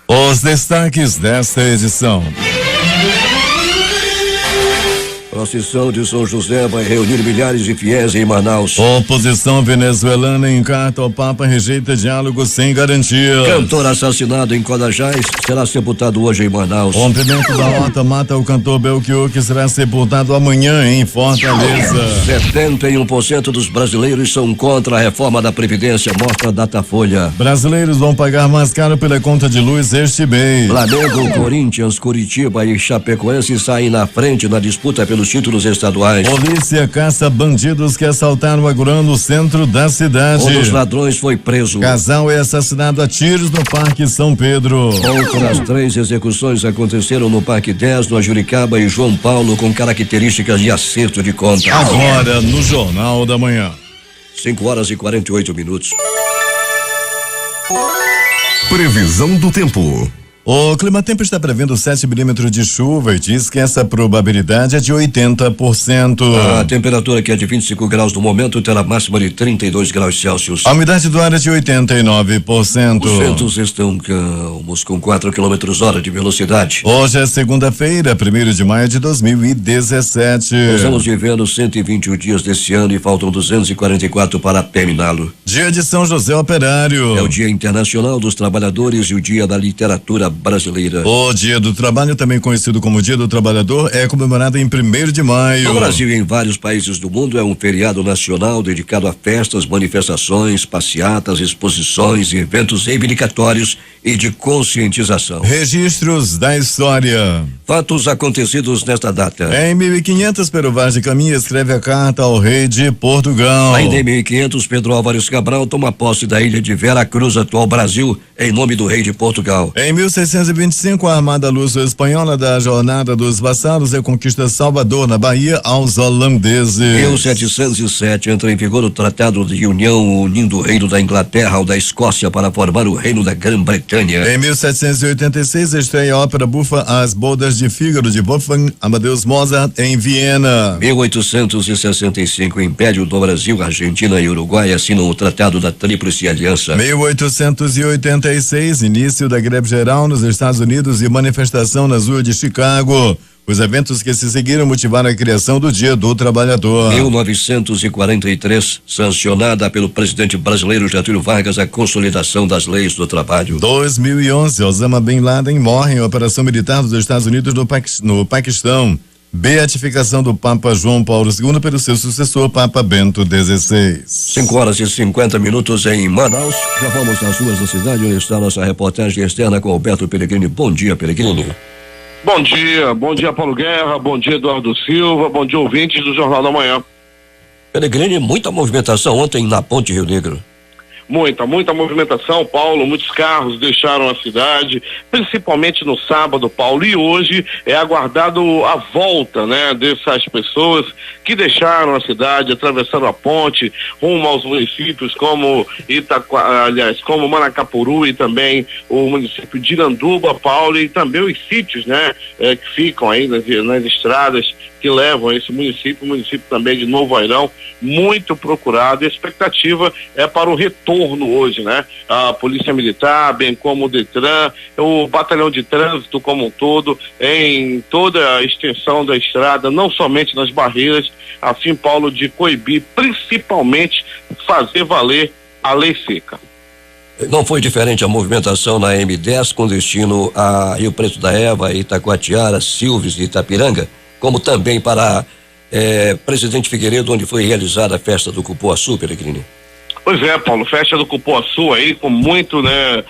Os destaques desta edição. Procissão de São José vai reunir milhares de fiéis em Manaus. Oposição venezuelana em carta ao Papa rejeita diálogo sem garantia. Cantor assassinado em Codajás será sepultado hoje em Manaus. Rompimento da horta mata o cantor Belchior, que será sepultado amanhã em Fortaleza. 71% dos brasileiros são contra a reforma da Previdência, mostra a Datafolha. Brasileiros vão pagar mais caro pela conta de luz este mês. Flamengo, Corinthians, Curitiba e Chapecoense saem na frente na disputa pelos títulos estaduais. Polícia caça bandidos que assaltaram Agurã no centro da cidade. Um dos ladrões foi preso. Casal é assassinado a tiros no Parque São Pedro. Outras 3 execuções aconteceram no Parque 10, no Ajuricaba e João Paulo, com características de acerto de contas. Agora no Jornal da Manhã. 5h48. Previsão do tempo. O Climatempo está prevendo 7 milímetros de chuva e diz que essa probabilidade é de 80%. A temperatura, que é de 25 graus no momento, terá máxima de 32 graus Celsius. A umidade do ar é de 89%. Os ventos estão calmos, com 4 km/h de velocidade. Hoje é segunda-feira, 1º de maio de 2017. Estamos vivendo 121 dias desse ano e faltam 244 para terminá-lo. Dia de São José Operário. É o Dia Internacional dos Trabalhadores e o Dia da Literatura Brasileira. O Dia do Trabalho, também conhecido como Dia do Trabalhador, é comemorado em 1º de maio. No Brasil e em vários países do mundo é um feriado nacional dedicado a festas, manifestações, passeatas, exposições e eventos reivindicatórios e de conscientização. Registros da história. Fatos acontecidos nesta data. Em 1500, Pero Vaz de Caminha escreve a carta ao rei de Portugal. Ainda em 1500, Pedro Álvares Cabral toma posse da ilha de Vera Cruz, atual Brasil, em nome do rei de Portugal. Em 1625, a Armada Luso-Espanhola da Jornada dos Vassalos reconquista Salvador, na Bahia, aos holandeses. Em 1707, entra em vigor o Tratado de União, unindo o Reino da Inglaterra ao da Escócia para formar o Reino da Grã-Bretanha. Em 1786, estreia a ópera bufa As Bodas de Fígaro, de Wolfgang Amadeus Mozart, em Viena. 1865, o Império do Brasil, Argentina e Uruguai assinam o Tratado da Tríplice Aliança. 1886, início da greve geral nos Estados Unidos e manifestação nas ruas de Chicago. Os eventos que se seguiram motivaram a criação do Dia do Trabalhador. 1943, sancionada pelo presidente brasileiro Getúlio Vargas a consolidação das leis do trabalho. 2011, Osama Bin Laden morre em operação militar dos Estados Unidos no Paquistão. Beatificação do Papa João Paulo II pelo seu sucessor, Papa Bento XVI. 5h50 em Manaus. Já vamos às ruas da cidade, onde está nossa reportagem externa com Alberto Pellegrini. Bom dia, Pellegrini. Bom dia Paulo Guerra, bom dia Eduardo Silva, bom dia ouvintes do Jornal da Manhã. Pellegrini, muita movimentação ontem na Ponte Rio Negro. Muita movimentação, Paulo, muitos carros deixaram a cidade, principalmente no sábado, Paulo, e hoje é aguardado a volta, né, dessas pessoas que deixaram a cidade, atravessaram a ponte, rumo aos municípios como como Manacapuru e também o município de Iranduba, Paulo, e também os sítios, né, que ficam aí nas estradas que levam a esse município, o município também de Novo Airão, muito procurado, e a expectativa é para o retorno hoje, né? A Polícia Militar, bem como o Detran, o Batalhão de Trânsito como um todo, em toda a extensão da estrada, não somente nas barreiras, a fim, Paulo, de coibir, principalmente, fazer valer a lei seca. Não foi diferente a movimentação na M10 com destino a Rio Preto da Eva, Itacoatiara, Silves e Itapiranga, como também para Presidente Figueiredo, onde foi realizada a festa do Cupuaçu, Pellegrini. Pois é, Paulo, festa do Cupuaçu aí com muito, né,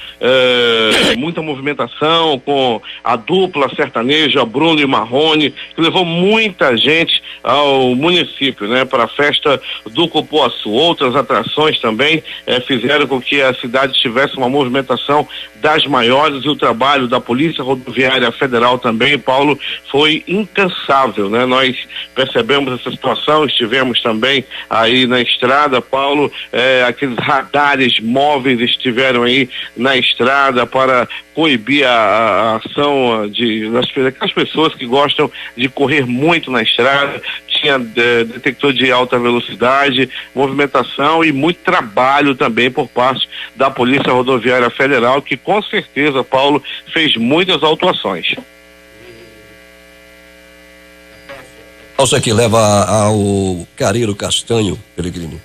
muita movimentação, com a dupla sertaneja Bruno e Marrone, que levou muita gente ao município, né, para a festa do Cupuaçu. Outras atrações também fizeram com que a cidade tivesse uma movimentação das maiores, e o trabalho da Polícia Rodoviária Federal também, Paulo, foi incansável, né? Nós percebemos essa situação, estivemos também aí na estrada, Paulo, aqueles radares móveis estiveram aí na estrada para para coibir a ação daquelas pessoas que gostam de correr muito na estrada. Tinha detector de alta velocidade, movimentação e muito trabalho também por parte da Polícia Rodoviária Federal, que com certeza, Paulo, fez muitas autuações. Balsa que leva ao Careiro Castanho, Peregrini.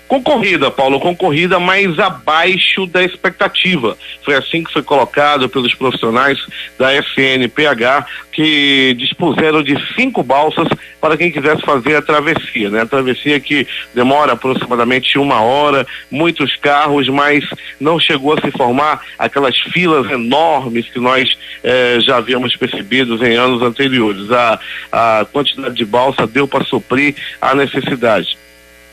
Concorrida, Paulo, concorrida, mas abaixo da expectativa. Foi assim que foi colocado pelos profissionais da FNPH, que dispuseram de 5 balsas para quem quisesse fazer a travessia, né? A travessia que demora aproximadamente 1 hora, muitos carros, mas não chegou a se formar aquelas filas enormes que nós já havíamos percebido em anos anteriores. A quantidade de balsa deu para suprir a necessidade.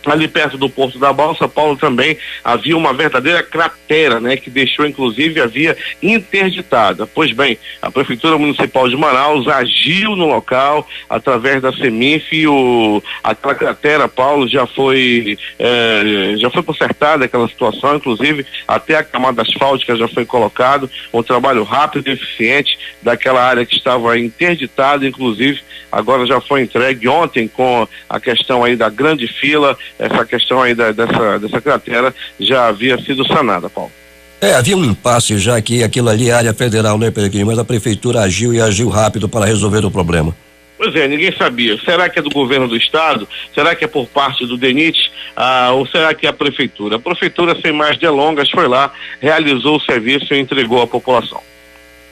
Ali perto do Porto da Balsa, Paulo, também havia uma verdadeira cratera, né, que deixou inclusive a via interditada. Pois bem, a Prefeitura Municipal de Manaus agiu no local através da CEMIF e aquela cratera, Paulo, já foi consertada aquela situação, inclusive até a camada asfáltica já foi colocado, um trabalho rápido e eficiente daquela área que estava interditada, inclusive agora já foi entregue ontem com a questão aí da grande fila. Essa questão aí dessa cratera já havia sido sanada, Paulo. Havia um impasse já que aquilo ali é área federal, né, Peregrini? Mas a prefeitura agiu rápido para resolver o problema. Pois é, ninguém sabia. Será que é do governo do estado? Será que é por parte do DENIT? Ou será que é a prefeitura? A prefeitura, sem mais delongas, foi lá, realizou o serviço e entregou à população.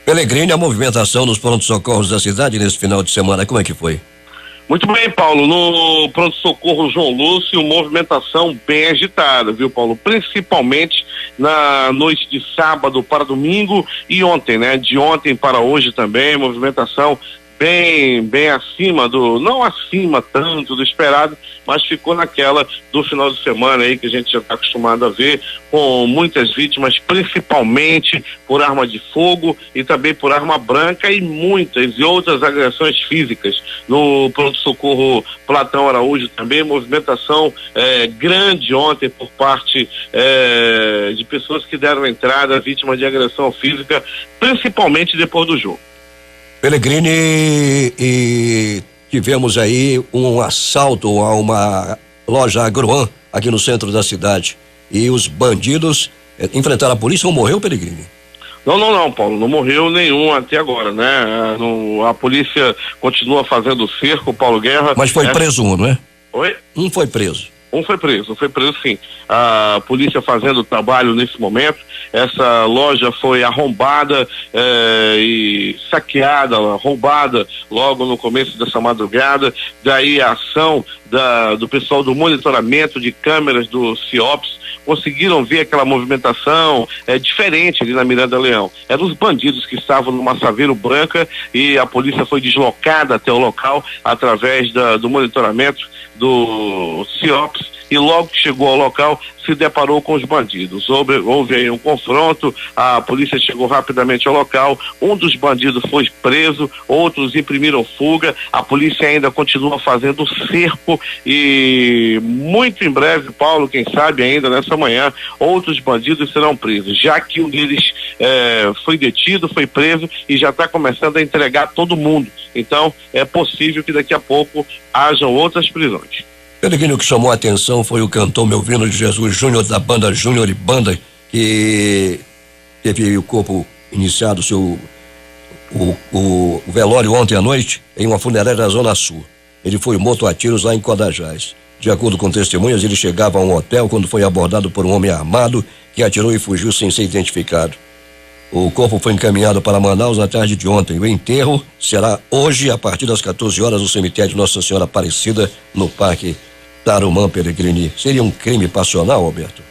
Peregrini, a movimentação nos pronto-socorros da cidade nesse final de semana, como é que foi? Muito bem, Paulo, no pronto-socorro João Lúcio, movimentação bem agitada, viu, Paulo? Principalmente na noite de sábado para domingo e ontem, né? De ontem para hoje também, movimentação bem acima não acima tanto do esperado, mas ficou naquela do final de semana aí que a gente já está acostumado a ver, com muitas vítimas, principalmente por arma de fogo e também por arma branca e muitas e outras agressões físicas. No pronto-socorro Platão Araújo também, movimentação grande ontem por parte de pessoas que deram entrada vítimas de agressão física, principalmente depois do jogo. Peregrini, e tivemos aí um assalto a uma loja Agroan aqui no centro da cidade e os bandidos enfrentaram a polícia. Ou morreu, Peregrini? Não, Paulo, não morreu nenhum até agora, né? A polícia continua fazendo o cerco, Paulo Guerra. Mas foi preso um, não é? Oi? Um foi preso. Um foi preso sim. A polícia fazendo o trabalho nesse momento. Essa loja foi arrombada e saqueada, roubada logo no começo dessa madrugada. Daí a ação do pessoal do monitoramento de câmeras do CIOPS conseguiram ver aquela movimentação diferente ali na Miranda Leão. Eram os bandidos que estavam numa Saveiro Branca e a polícia foi deslocada até o local através do monitoramento do CIOPS e logo que chegou ao local se deparou com os bandidos. Houve aí um confronto, a polícia chegou rapidamente ao local, um dos bandidos foi preso, outros imprimiram fuga, a polícia ainda continua fazendo cerco e muito em breve, Paulo, quem sabe ainda nessa manhã, outros bandidos serão presos, já que um deles foi detido, foi preso e já está começando a entregar todo mundo. Então é possível que daqui a pouco hajam outras prisões. Peregrini, o que chamou a atenção foi o cantor Melvino de Jesus Júnior, da banda Júnior e Banda, que teve o corpo iniciado, o velório ontem à noite, em uma funerária da Zona Sul. Ele foi morto a tiros lá em Codajás. De acordo com testemunhas, ele chegava a um hotel quando foi abordado por um homem armado que atirou e fugiu sem ser identificado. O corpo foi encaminhado para Manaus na tarde de ontem. O enterro será hoje, a partir das 14 horas, no cemitério de Nossa Senhora Aparecida, no Parque Tarumã, Peregrini. Seria um crime passional, Alberto?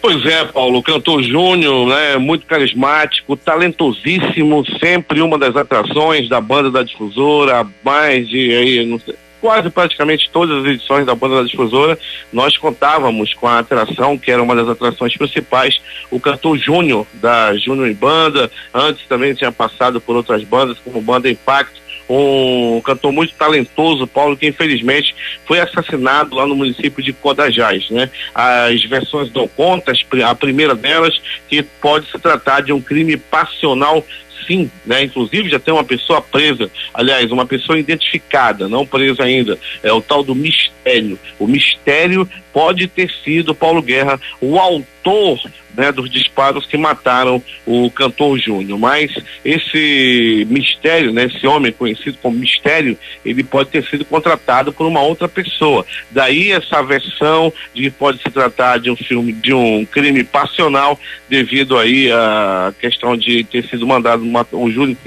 Pois é, Paulo, o cantor Júnior, né, muito carismático, talentosíssimo, sempre uma das atrações da banda da Difusora, mais de aí, não sei, quase praticamente todas as edições da banda da Difusora, nós contávamos com a atração, que era uma das atrações principais, o cantor Júnior, da Júnior e Banda. Antes também tinha passado por outras bandas, como Banda Impacto, um cantor muito talentoso, Paulo, que infelizmente foi assassinado lá no município de Codajás, né? As versões dão conta, a primeira delas, que pode se tratar de um crime passional, sim, né? Inclusive já tem uma pessoa presa, aliás, uma pessoa identificada, não presa ainda, é o tal do mistério. O mistério pode ter sido, Paulo Guerra, o autor, né, dos disparos que mataram o cantor Júnior, mas esse mistério, né, esse homem conhecido como Mistério, ele pode ter sido contratado por uma outra pessoa. Daí essa versão de que pode se tratar de um filme, de um crime passional, devido aí à questão de ter sido mandado, o Júnior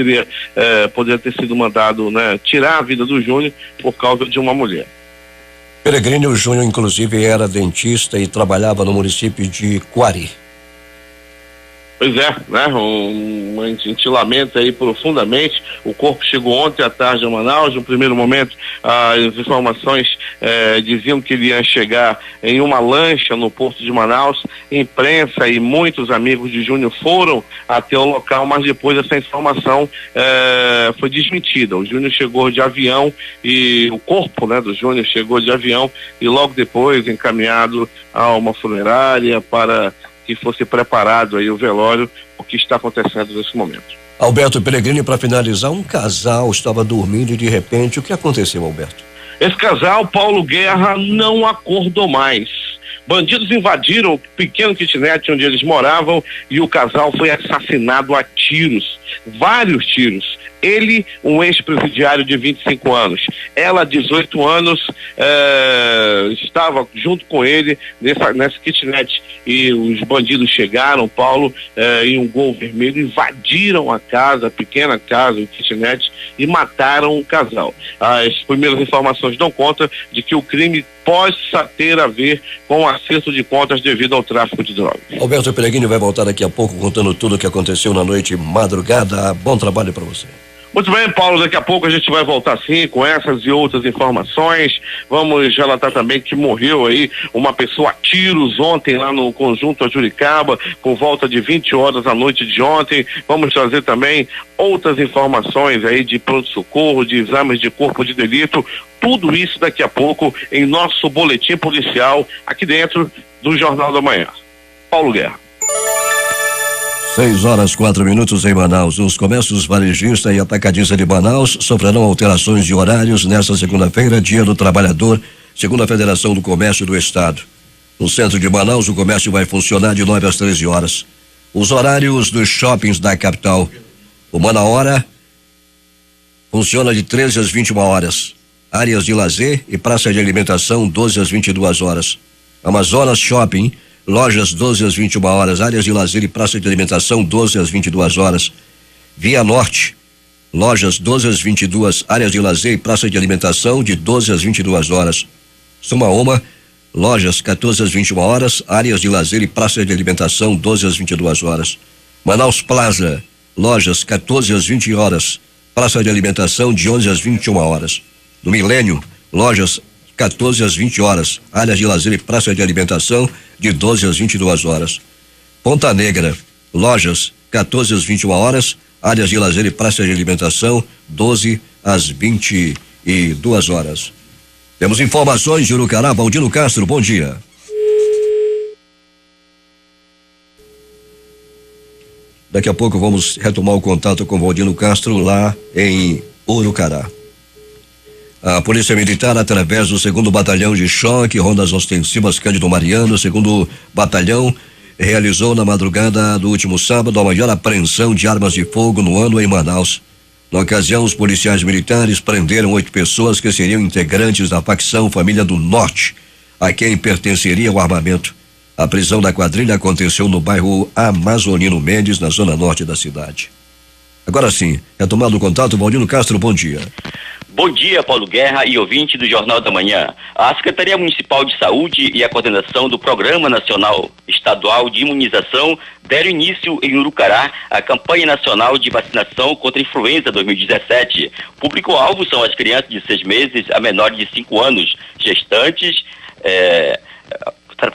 poderia ter sido mandado, né, tirar a vida do Júnior por causa de uma mulher. Peregrino Júnior, inclusive, era dentista e trabalhava no município de Quari. Pois é, né? Um entilamento aí profundamente. O corpo chegou ontem à tarde a Manaus. No primeiro momento, as informações diziam que ele ia chegar em uma lancha no porto de Manaus. Imprensa e muitos amigos de Júnior foram até o local, mas depois essa informação foi desmentida. O Júnior chegou de avião e o corpo, né, do Júnior chegou de avião e logo depois encaminhado a uma funerária para que fosse preparado aí o velório, o que está acontecendo nesse momento. Alberto Peregrini, para finalizar, um casal estava dormindo e de repente, o que aconteceu, Alberto? Esse casal, Paulo Guerra, não acordou mais. Bandidos invadiram o pequeno kitnet onde eles moravam e o casal foi assassinado a tiros, vários tiros. Ele, um ex-presidiário de 25 anos. Ela, 18 anos, estava junto com ele nessa kitnet. E os bandidos chegaram, Paulo, em um Gol vermelho, invadiram a casa, a pequena casa, o kitnet, e mataram o casal. As primeiras informações dão conta de que o crime possa ter a ver com o acerto de contas devido ao tráfico de drogas. Alberto Peregrini vai voltar daqui a pouco contando tudo o que aconteceu na noite madrugada. Bom trabalho para você. Muito bem, Paulo, daqui a pouco a gente vai voltar sim com essas e outras informações. Vamos relatar também que morreu aí uma pessoa a tiros ontem lá no conjunto Juricaba, por volta de 20 horas da noite de ontem. Vamos trazer também outras informações aí de pronto-socorro, de exames de corpo de delito, tudo isso daqui a pouco em nosso boletim policial aqui dentro do Jornal da Manhã. Paulo Guerra. 6h04 em Manaus. Os comércios varejistas e atacadistas de Manaus sofrerão alterações de horários nesta segunda-feira, Dia do Trabalhador, segundo a Federação do Comércio do Estado. No centro de Manaus, o comércio vai funcionar de 9 às 13 horas. Os horários dos shoppings da capital: o Manaora funciona de 13 às 21 horas. Áreas de lazer e praça de alimentação, 12 às 22 horas. Amazonas Shopping, lojas 12 às 21 horas, áreas de lazer e praça de alimentação 12 às 22 horas. Via Norte, lojas 12 às 22, áreas de lazer e praça de alimentação de 12 às 22 horas. Sumaoma, lojas 14 às 21 horas, áreas de lazer e praça de alimentação 12 às 22 horas. Manaus Plaza, lojas 14 às 20 horas, praça de alimentação de 11 às 21 horas. No Milênio, lojas 14 às 20 horas, áreas de lazer e praça de alimentação de 12 às 22 horas. Ponta Negra, lojas 14 às 21 horas, áreas de lazer e praça de alimentação 12 às 22 horas. Temos informações de Urucará. Valdino Castro, bom dia. Daqui a pouco vamos retomar o contato com Valdino Castro lá em Urucará. A Polícia Militar, através do 2º Batalhão de Choque, Rondas Ostensivas Cândido Mariano, 2º Batalhão, realizou na madrugada do último sábado a maior apreensão de armas de fogo no ano em Manaus. Na ocasião, os policiais militares prenderam 8 pessoas que seriam integrantes da facção Família do Norte, a quem pertenceria o armamento. A prisão da quadrilha aconteceu no bairro Amazonino Mendes, na zona norte da cidade. Agora sim, retomado o contato, Valdino Castro, bom dia. Bom dia, Paulo Guerra e ouvinte do Jornal da Manhã. A Secretaria Municipal de Saúde e a coordenação do Programa Nacional Estadual de Imunização deram início em Urucará à campanha nacional de vacinação contra a influenza 2017. O público-alvo são as crianças de 6 meses a menores de 5 anos, gestantes,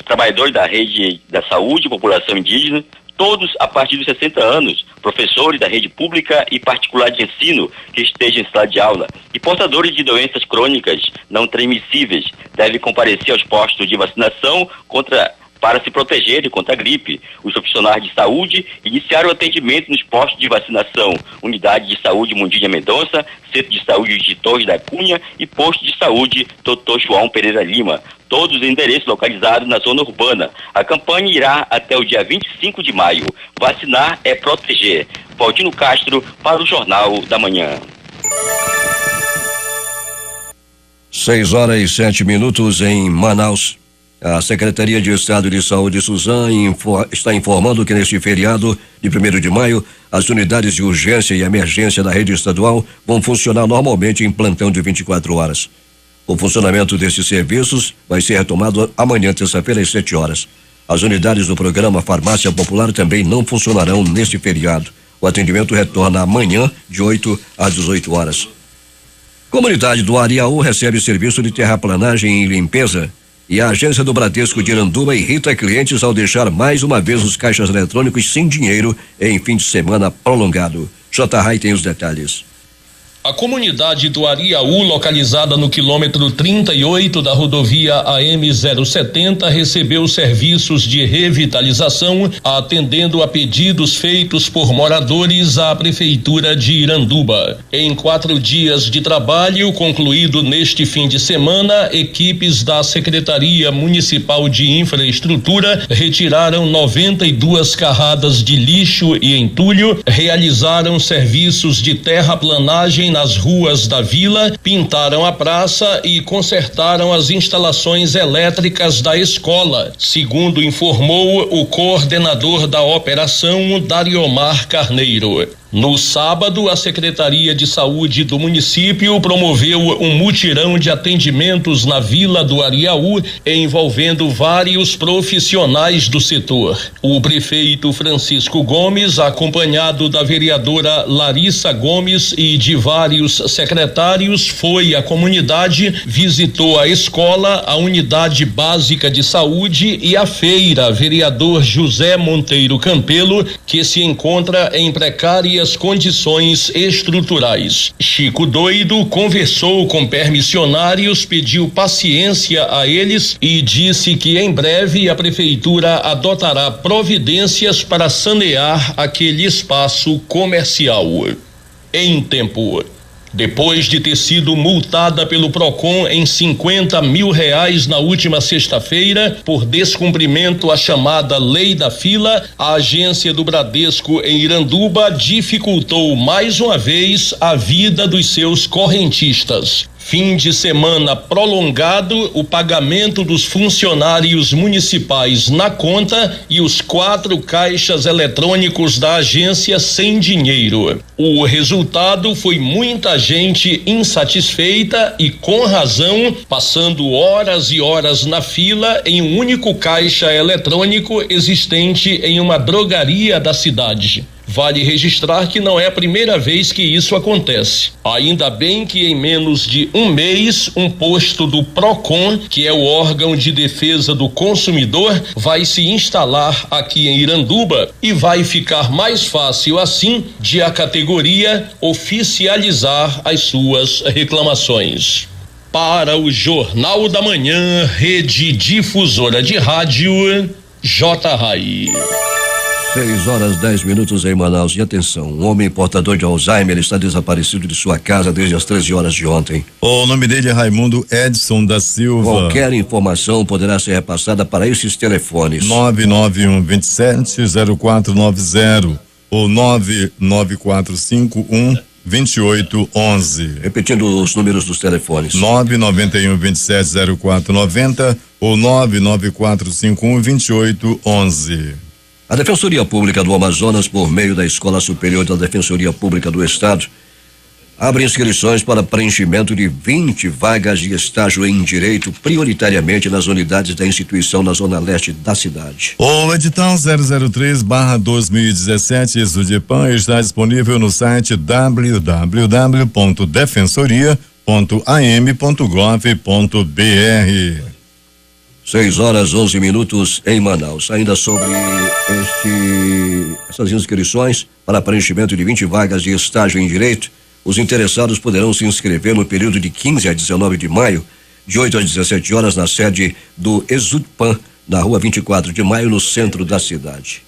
trabalhadores da rede da saúde, população indígena, todos a partir dos 60 anos, professores da rede pública e particular de ensino que estejam em sala de aula e portadores de doenças crônicas não transmissíveis devem comparecer aos postos de vacinação para se protegerem contra a gripe. Os profissionais de saúde iniciaram o atendimento nos postos de vacinação, Unidade de Saúde Mundinha Mendonça, Centro de Saúde de Torres da Cunha e Posto de Saúde Dr. João Pereira Lima, todos os endereços localizados na zona urbana. A campanha irá até o dia 25 de maio. Vacinar é proteger. Valtino Castro para o Jornal da Manhã. 6h07 em Manaus. A Secretaria de Estado de Saúde, Suzan, está informando que neste feriado de 1º de maio, as unidades de urgência e emergência da rede estadual vão funcionar normalmente em plantão de 24 horas. O funcionamento desses serviços vai ser retomado amanhã, terça-feira, às 7 horas. As unidades do programa Farmácia Popular também não funcionarão neste feriado. O atendimento retorna amanhã, de 8 às 18 horas. Comunidade do Ariaú recebe serviço de terraplanagem e limpeza. E a agência do Bradesco de Iranduba irrita clientes ao deixar mais uma vez os caixas eletrônicos sem dinheiro em fim de semana prolongado. J.Rai tem os detalhes. A comunidade do Ariaú, localizada no quilômetro 38 da rodovia AM-070, recebeu serviços de revitalização, atendendo a pedidos feitos por moradores à Prefeitura de Iranduba. Em 4 dias de trabalho, concluído neste fim de semana, equipes da Secretaria Municipal de Infraestrutura retiraram 92 carradas de lixo e entulho, realizaram serviços de terraplanagem nas ruas da vila, pintaram a praça e consertaram as instalações elétricas da escola, segundo informou o coordenador da operação, Dariomar Carneiro. No sábado, a Secretaria de Saúde do município promoveu um mutirão de atendimentos na Vila do Ariaú, envolvendo vários profissionais do setor. O prefeito Francisco Gomes, acompanhado da vereadora Larissa Gomes e de vários secretários, foi à comunidade, visitou a escola, a unidade básica de saúde e a feira. Vereador José Monteiro Campelo, que se encontra em precária condições estruturais. Chico Doido conversou com permissionários, pediu paciência a eles e disse que em breve a prefeitura adotará providências para sanear aquele espaço comercial. Em tempo. Depois de ter sido multada pelo Procon em R$50 mil na última sexta-feira por descumprimento à chamada Lei da Fila, a agência do Bradesco em Iranduba dificultou mais uma vez a vida dos seus correntistas. Fim de semana prolongado, o pagamento dos funcionários municipais na conta e os 4 caixas eletrônicos da agência sem dinheiro. O resultado foi muita gente insatisfeita e com razão, passando horas e horas na fila em um único caixa eletrônico existente em uma drogaria da cidade. Vale registrar que não é a primeira vez que isso acontece. Ainda bem que em menos de um mês, um posto do Procon, que é o órgão de defesa do consumidor, vai se instalar aqui em Iranduba e vai ficar mais fácil assim de a categoria oficializar as suas reclamações. Para o Jornal da Manhã, Rede Difusora de Rádio, J.Rai. 6h10 em Manaus. E atenção, um homem portador de Alzheimer está desaparecido de sua casa desde as 13 horas de ontem. O nome dele é Raimundo Edson da Silva. Qualquer informação poderá ser repassada para esses telefones: 991270490 ou 994512811. Repetindo os números dos telefones: 991270490 ou 994512811. A Defensoria Pública do Amazonas, por meio da Escola Superior da Defensoria Pública do Estado, abre inscrições para preenchimento de 20 vagas de estágio em Direito, prioritariamente nas unidades da instituição na zona leste da cidade. O edital 003/2017 Exudepan está disponível no site www.defensoria.am.gov.br. 6h11 em Manaus. Ainda sobre essas inscrições para preenchimento de 20 vagas de estágio em Direito, os interessados poderão se inscrever no período de 15 a 19 de maio, de 8 às 17 horas, na sede do Exudpan, na rua 24 de maio, no centro da cidade.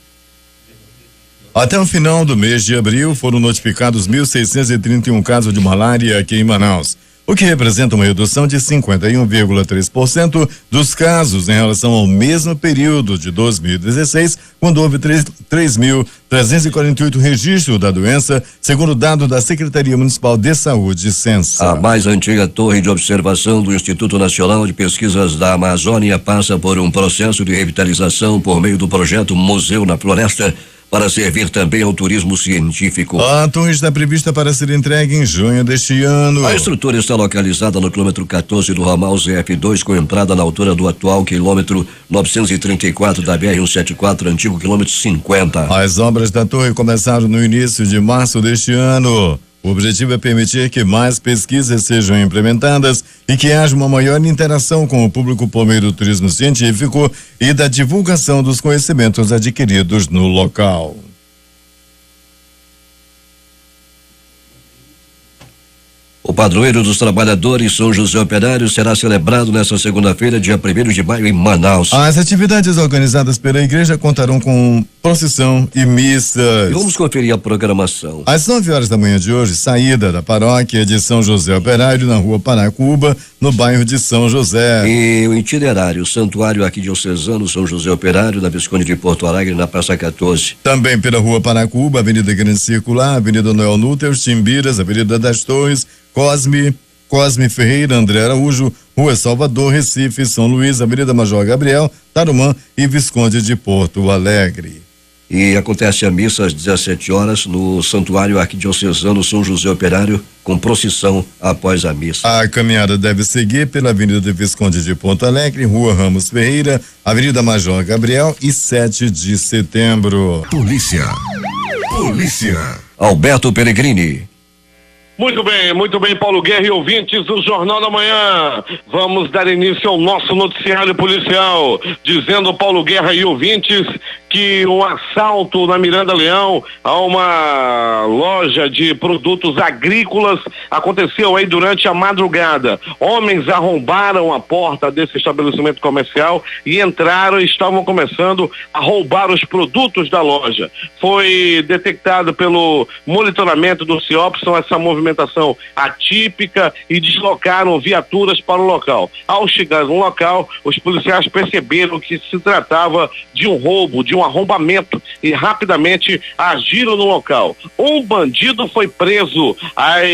Até o final do mês de abril, foram notificados 1.631 casos de malária aqui em Manaus, o que representa uma redução de 51,3% dos casos em relação ao mesmo período de 2016, quando houve 3.348 registros da doença, segundo dado da Secretaria Municipal de Saúde, Censa. A mais antiga torre de observação do Instituto Nacional de Pesquisas da Amazônia passa por um processo de revitalização por meio do projeto Museu na Floresta, para servir também ao turismo científico. A torre está prevista para ser entregue em junho deste ano. A estrutura está localizada no quilômetro 14 do ramal ZF2, com entrada na altura do atual quilômetro 934 da BR-174, antigo quilômetro 50. As obras da torre começaram no início de março deste ano. O objetivo é permitir que mais pesquisas sejam implementadas e que haja uma maior interação com o público por meio do turismo científico e da divulgação dos conhecimentos adquiridos no local. O padroeiro dos trabalhadores São José Operário será celebrado nesta segunda-feira, dia 1º de maio, em Manaus. As atividades organizadas pela igreja contarão com procissão e missas. E vamos conferir a programação. Às 9 horas da manhã de hoje, saída da paróquia de São José Operário, na rua Paracuba, no bairro de São José. E o itinerário, Santuário Arquidiocesano São José Operário, na Visconde de Porto Alegre, na Praça 14. Também pela rua Paracuba, Avenida Grande Circular, Avenida Noel Núter, Timbiras, Avenida das Torres, Cosme Ferreira, André Araújo, Rua Salvador, Recife, São Luís, Avenida Major Gabriel, Tarumã e Visconde de Porto Alegre. E acontece a missa às 17 horas no Santuário Arquidiocesano São José Operário, com procissão após a missa. A caminhada deve seguir pela Avenida de Visconde de Porto Alegre, Rua Ramos Ferreira, Avenida Major Gabriel e 7 de setembro. Polícia. Alberto Peregrini. Muito bem, Paulo Guerra e ouvintes do Jornal da Manhã. Vamos dar início ao nosso noticiário policial, dizendo, Paulo Guerra e ouvintes, que um assalto na Miranda Leão a uma loja de produtos agrícolas aconteceu aí durante a madrugada. Homens arrombaram a porta desse estabelecimento comercial e entraram e estavam começando a roubar os produtos da loja. Foi detectado pelo monitoramento do CIOPSON essa movimentação atípica e deslocaram viaturas para o local. Ao chegar no local, os policiais perceberam que se tratava de um roubo, de um arrombamento, e rapidamente agiram no local. Um bandido foi preso. As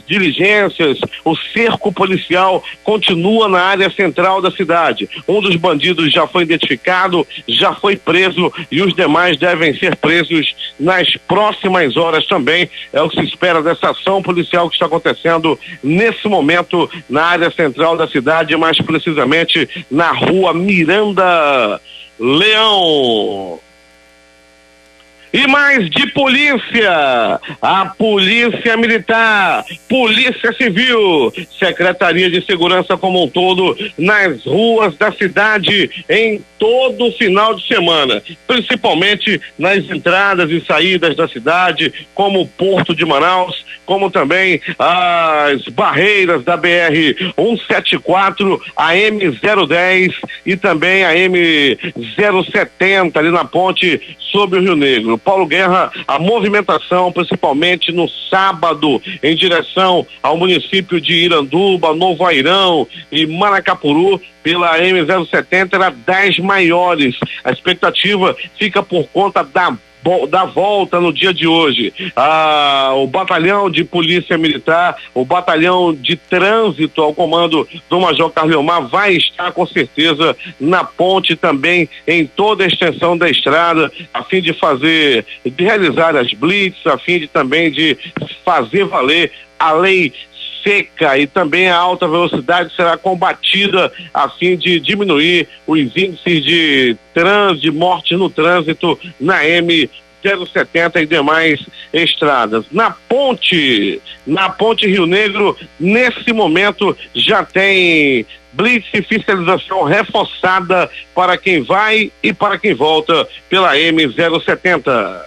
diligências, o cerco policial continua na área central da cidade. Um dos bandidos já foi identificado, já foi preso, e os demais devem ser presos nas próximas horas também. É o que se espera dessa ação policial que está acontecendo nesse momento na área central da cidade, mais precisamente na rua Miranda Leão. E mais de polícia, a Polícia Militar, Polícia Civil, Secretaria de Segurança como um todo, nas ruas da cidade em todo o final de semana, principalmente nas entradas e saídas da cidade, como o Porto de Manaus, como também as barreiras da BR-174, a M010 e também a M070 ali na ponte sobre o Rio Negro. Paulo Guerra, a movimentação, principalmente no sábado, em direção ao município de Iranduba, Novo Airão e Maracapuru, pela M070, era das maiores. A expectativa fica por conta da volta no dia de hoje. O batalhão de polícia militar, o batalhão de trânsito ao comando do Major Carliomar vai estar com certeza na ponte também, em toda a extensão da estrada, a fim de realizar as blitz, a fim de também de fazer valer a lei seca, e também a alta velocidade será combatida a fim de diminuir os índices de morte no trânsito na 070 e demais estradas. Na ponte Rio Negro, nesse momento já tem blitz e fiscalização reforçada para quem vai e para quem volta pela M070.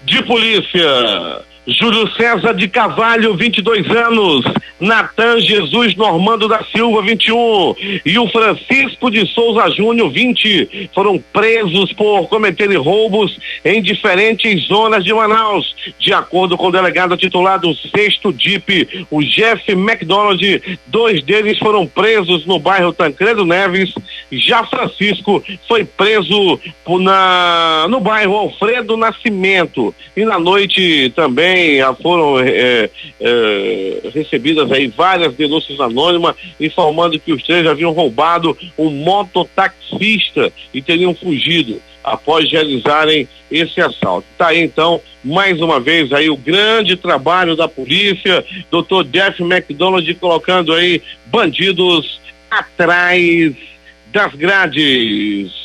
De polícia, Júlio César de Carvalho, 22 anos, Natan Jesus Normando da Silva, 21, e o Francisco de Souza Júnior, 20, foram presos por cometerem roubos em diferentes zonas de Manaus. De acordo com o delegado titular do 6º DIP, o Jeff McDonald, 2 deles foram presos no bairro Tancredo Neves. Já Francisco foi preso no bairro Alfredo Nascimento. E na noite também foram recebidas aí várias denúncias anônimas informando que os 3 haviam roubado um mototaxista e teriam fugido após realizarem esse assalto. Tá aí então, mais uma vez aí o grande trabalho da polícia, Dr. Jeff McDonald colocando aí bandidos atrás das grades.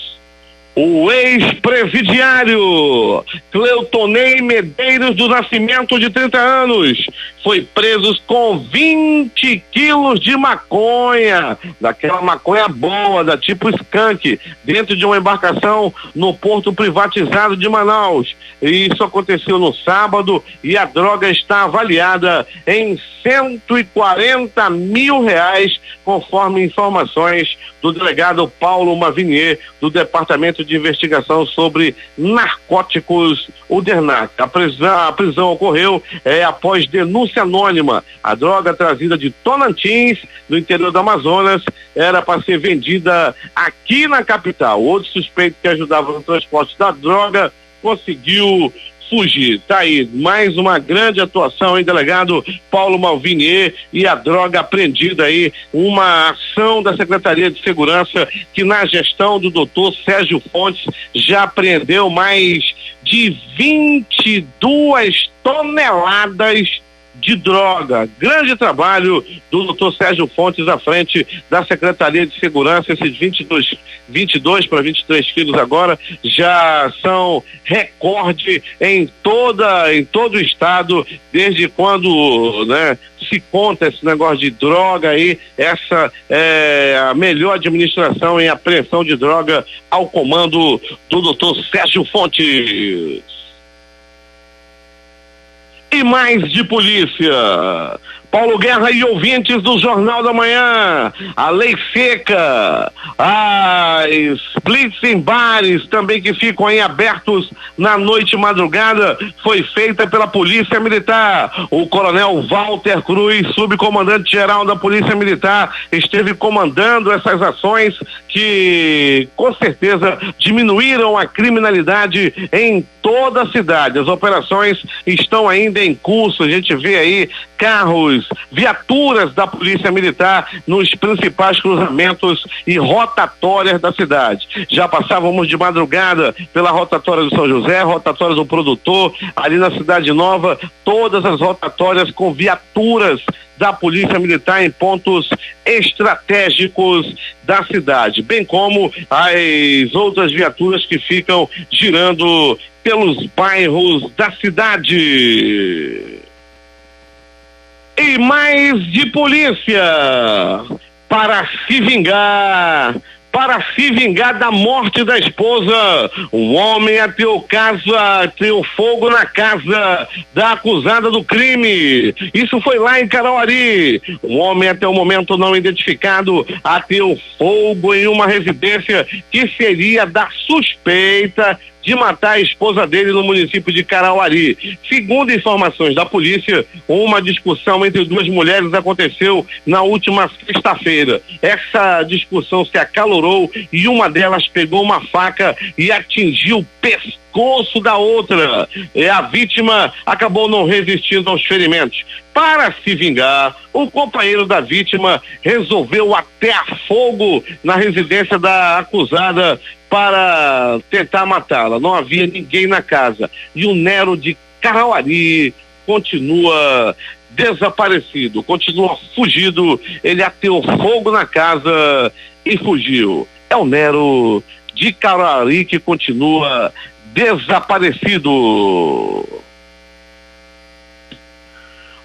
O ex-presidiário Cleutonei Medeiros do Nascimento, de 30 anos, foi preso com 20 quilos de maconha, daquela maconha boa, da tipo skunk, dentro de uma embarcação no porto privatizado de Manaus. Isso aconteceu no sábado e a droga está avaliada em R$140 mil, conforme informações do delegado Paulo Mavinier, do Departamento de Investigação sobre Narcóticos, o DERNAC. A prisão ocorreu após denúncia anônima. A droga trazida de Tocantins, no interior do Amazonas, era para ser vendida aqui na capital. Outro suspeito que ajudava no transporte da droga conseguiu fugir. Tá aí, mais uma grande atuação, hein, delegado Paulo Malvinier, e a droga apreendida aí, uma ação da Secretaria de Segurança que na gestão do doutor Sérgio Fontes já apreendeu mais de 22 toneladas de droga. Grande trabalho do doutor Sérgio Fontes à frente da Secretaria de Segurança. Esses 22 para 23 quilos agora já são recorde em todo o estado, desde quando, né, se conta esse negócio de droga aí. Essa é a melhor administração em apreensão de droga ao comando do doutor Sérgio Fontes. E mais de polícia. Paulo Guerra e ouvintes do Jornal da Manhã, a lei seca, as blitz em bares também que ficam em abertos na noite e madrugada, foi feita pela Polícia Militar. O coronel Walter Cruz, subcomandante-geral da Polícia Militar, esteve comandando essas ações que com certeza diminuíram a criminalidade em toda a cidade. As operações estão ainda em curso, a gente vê aí carros, viaturas da Polícia Militar nos principais cruzamentos e rotatórias da cidade. Já passávamos de madrugada pela rotatória do São José, rotatória do Produtor, ali na Cidade Nova, todas as rotatórias com viaturas da Polícia Militar em pontos estratégicos da cidade, bem como as outras viaturas que ficam girando pelos bairros da cidade. E mais de polícia para se vingar da morte da esposa. Um homem ateou fogo na casa da acusada do crime. Isso foi lá em Carauari. Um homem até o momento não identificado ateou fogo em uma residência que seria da suspeita de matar a esposa dele no município de Carauari. Segundo informações da polícia, uma discussão entre duas mulheres aconteceu na última sexta-feira. Essa discussão se acalorou e uma delas pegou uma faca e atingiu o pescoço da outra. A vítima acabou não resistindo aos ferimentos. Para se vingar, o companheiro da vítima resolveu atear fogo na residência da acusada para tentar matá-la. Não havia ninguém na casa. E o Nero de Carauari continua desaparecido, continua fugido. Ele ateou fogo na casa e fugiu. É o Nero de Carauari que continua desaparecido.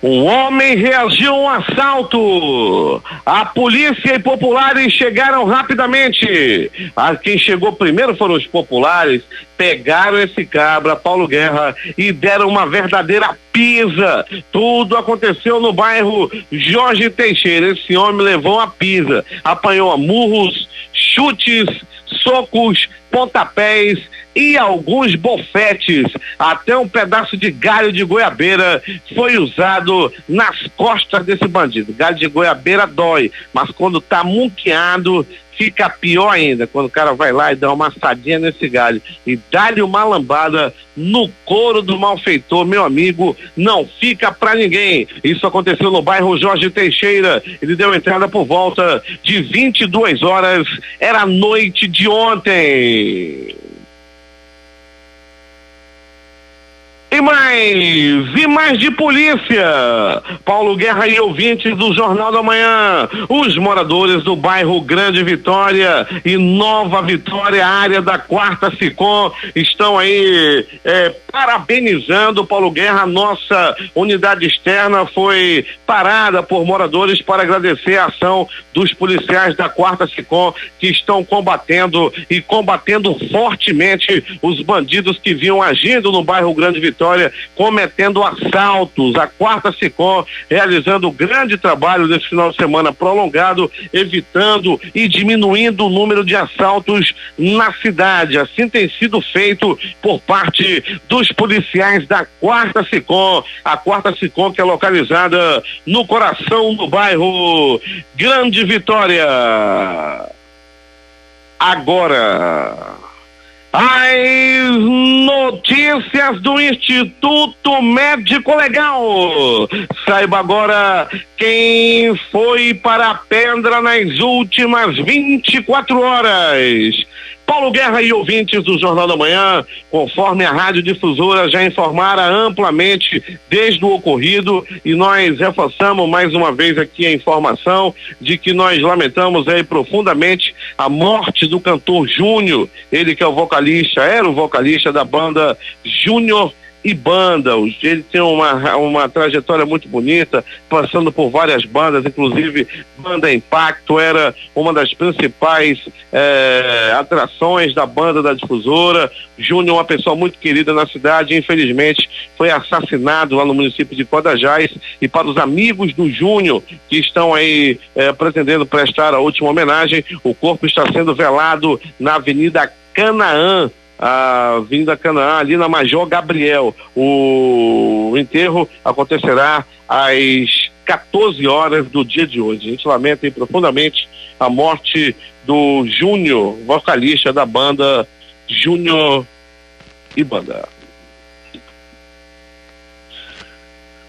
Um homem reagiu a um assalto. A polícia e populares chegaram rapidamente. Quem chegou primeiro foram os populares. Pegaram esse cabra, Paulo Guerra, e deram uma verdadeira pisa. Tudo aconteceu no bairro Jorge Teixeira. Esse homem levou a pisa. Apanhou murros, chutes, socos, pontapés e alguns bofetes. Até um pedaço de galho de goiabeira foi usado nas costas desse bandido. Galho de goiabeira dói, mas quando tá munqueado fica pior ainda, quando o cara vai lá e dá uma assadinha nesse galho e dá-lhe uma lambada no couro do malfeitor, meu amigo, não fica pra ninguém. Isso aconteceu no bairro Jorge Teixeira. Ele deu entrada por volta de 22 horas, era a noite de ontem. E mais de polícia. Paulo Guerra e ouvintes do Jornal da Manhã. Os moradores do bairro Grande Vitória e Nova Vitória, área da 4ª SICOM, estão aí parabenizando Paulo Guerra. Nossa unidade externa foi parada por moradores para agradecer a ação dos policiais da 4ª SICOM, que estão combatendo fortemente os bandidos que vinham agindo no bairro Grande Vitória, cometendo assaltos. A 4ª SICOM realizando grande trabalho nesse final de semana prolongado, evitando e diminuindo o número de assaltos na cidade. Assim tem sido feito por parte dos policiais da 4ª SICOM. A 4ª SICOM, que é localizada no coração do bairro Grande Vitória. Agora, as notícias do Instituto Médico Legal. Saiba agora quem foi para a pedra nas últimas 24 horas. Paulo Guerra e ouvintes do Jornal da Manhã, conforme a Rádio Difusora já informara amplamente desde o ocorrido, e nós reforçamos mais uma vez aqui a informação de que nós lamentamos profundamente a morte do cantor Júnior, ele que é o vocalista, era o vocalista da banda Júnior e Banda. Ele tem uma trajetória muito bonita, passando por várias bandas, inclusive Banda Impacto era uma das principais atrações da banda da Difusora. Júnior, uma pessoa muito querida na cidade, infelizmente foi assassinado lá no município de Codajás. E para os amigos do Júnior que estão aí pretendendo prestar a última homenagem, o corpo está sendo velado na Avenida Canaã, a Avenida Canaã, ali na Major Gabriel. O enterro acontecerá às 14 horas do dia de hoje. A gente lamenta profundamente a morte do Júnior, vocalista da banda Júnior e Banda.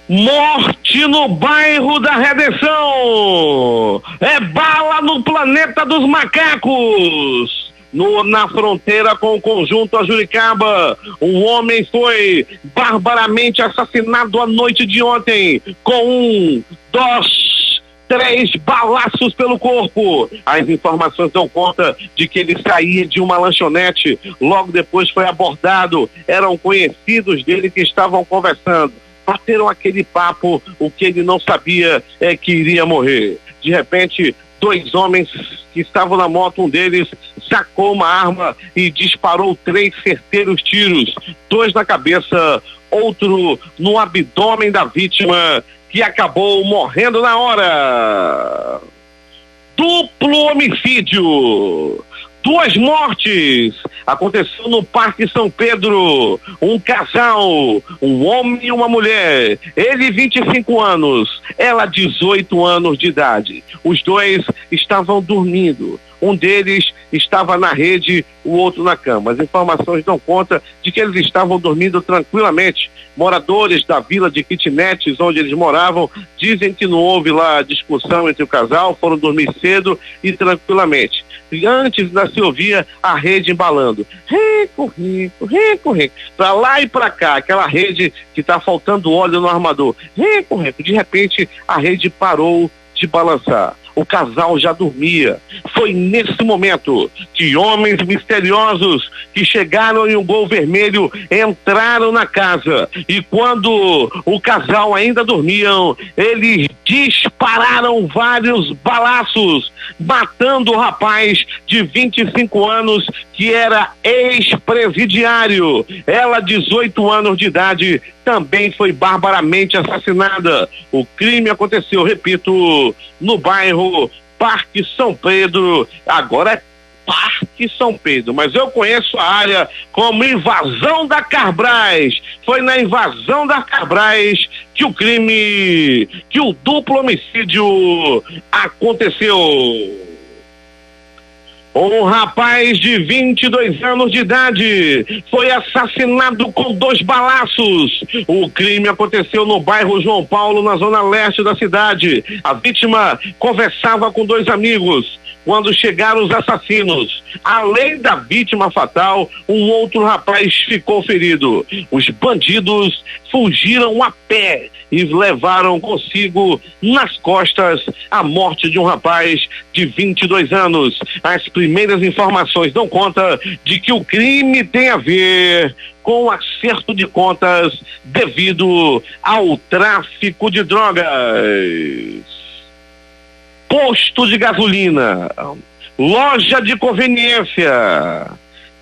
Morte no bairro da Redenção. É bala no planeta dos macacos. Na fronteira com o conjunto Ajuricaba, um homem foi barbaramente assassinado à noite de ontem, com 3 balaços pelo corpo. As informações dão conta de que ele saía de uma lanchonete, logo depois foi abordado, eram conhecidos dele que estavam conversando, bateram aquele papo, o que ele não sabia é que iria morrer. De repente, 2 homens que estavam na moto, um deles sacou uma arma e disparou 3 certeiros tiros, 2 na cabeça, outro no abdômen da vítima, que acabou morrendo na hora. Duplo homicídio. 2 mortes. Aconteceu no Parque São Pedro. Um casal, um homem e uma mulher. Ele 25 anos, ela 18 anos de idade. Os 2 estavam dormindo. Um deles estava na rede, o outro na cama. As informações dão conta de que eles estavam dormindo tranquilamente. Moradores da vila de kitnets onde eles moravam dizem que não houve lá discussão entre o casal, foram dormir cedo e tranquilamente. E antes ainda se ouvia a rede embalando. Rico, rico, rico, rico. Pra lá e pra cá, aquela rede que tá faltando óleo no armador. Rico, rico. De repente, a rede parou de balançar. o casal já dormia. Foi nesse momento que homens misteriosos que chegaram em um Gol vermelho entraram na casa, e quando o casal ainda dormiam, eles dispararam vários balaços, matando o rapaz de 25 anos que era ex-presidiário. Ela, 18 anos de idade, também foi barbaramente assassinada. O crime aconteceu, repito, no bairro Parque São Pedro. Agora é Parque São Pedro, mas eu conheço a área como Invasão da Carbrais. Foi na Invasão da Carbrais que o duplo homicídio aconteceu. Um rapaz de 22 anos de idade foi assassinado com 2 balaços. O crime aconteceu no bairro João Paulo, na zona leste da cidade. A vítima conversava com 2 amigos quando chegaram os assassinos. Além da vítima fatal, um outro rapaz ficou ferido. Os bandidos fugiram a pé e levaram consigo nas costas a morte de um rapaz de 22 anos. As primeiras informações dão conta de que o crime tem a ver com o acerto de contas devido ao tráfico de drogas. Posto de gasolina, loja de conveniência,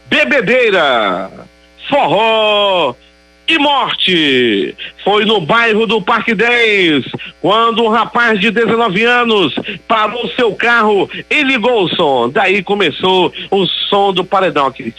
bebedeira, forró e morte. Foi no bairro do Parque 10, quando um rapaz de 19 anos parou seu carro e ligou o som. Daí começou o som do paredão, aquele